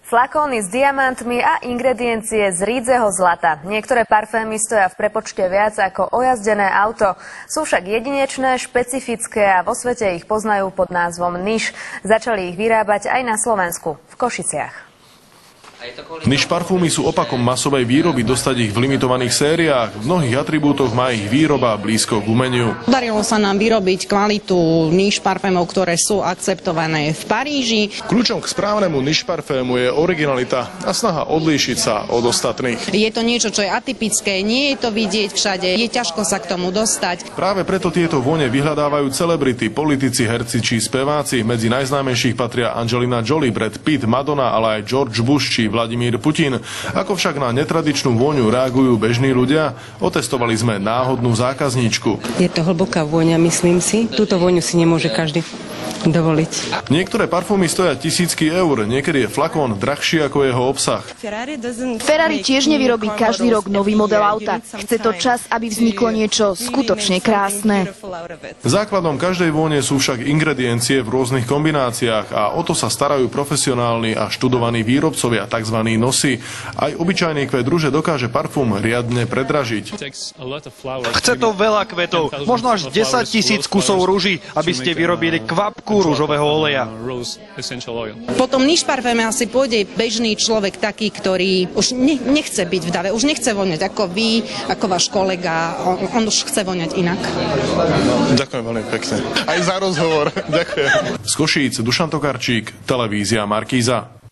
Flakóny s diamantmi a ingrediencie z rídzeho zlata. Niektoré parfémy stoja v prepočte viac ako ojazdené auto. Sú však jedinečné, špecifické a vo svete ich poznajú pod názvom Niche. Začali ich vyrábať aj na Slovensku, v Košiciach. Niche parfúmy sú opakom masovej výroby, dostať ich v limitovaných sériách. V mnohých atribútoch má ich výroba blízko k umeniu. Podarilo sa nám vyrobiť kvalitu niche parfémov, ktoré sú akceptované v Paríži. Kľúčom k správnemu niche parfému je originalita a snaha odlíšiť sa od ostatných. Je to niečo, čo je atypické, nie je to vidieť všade, je ťažko sa k tomu dostať. Práve preto tieto vône vyhľadávajú celebrity, politici, herci či speváci. Medzi najznámejších patria Angelina Jolie, Brad Pitt, Madonna, ale aj George Bush či Vladimír Putin. Ako však na netradičnú vôňu reagujú bežní ľudia? Otestovali sme náhodnú zákazníčku. Je to hlboká vôňa, myslím si. Túto vôňu si nemôže každý dovoliť. Niektoré parfúmy stoja tisícky eur, niekedy je flakón drahší ako jeho obsah. Ferrari tiež nevyrobí každý rok nový model auta. Chce to čas, aby vzniklo niečo skutočne krásne. Základom každej vône sú však ingrediencie v rôznych kombináciách a o to sa starajú profesionálni a študovaní výrobcovia, tzv. Nosy. Aj obyčajný kvet ruže dokáže parfum riadne predražiť. Chce to veľa kvetov, možno až 10 000 kusov ruží, aby ste vyrobili kvapku ružového oleja. Potom niche parféme asi pôjde bežný človek taký, ktorý už nechce byť v dave, už nechce voňať ako vy, ako váš kolega, on už chce voňať inak. Ďakujem veľmi pekne. Aj za rozhovor. Ďakujem. Z Košíc Dušan Tokarčík, televízia Markíza.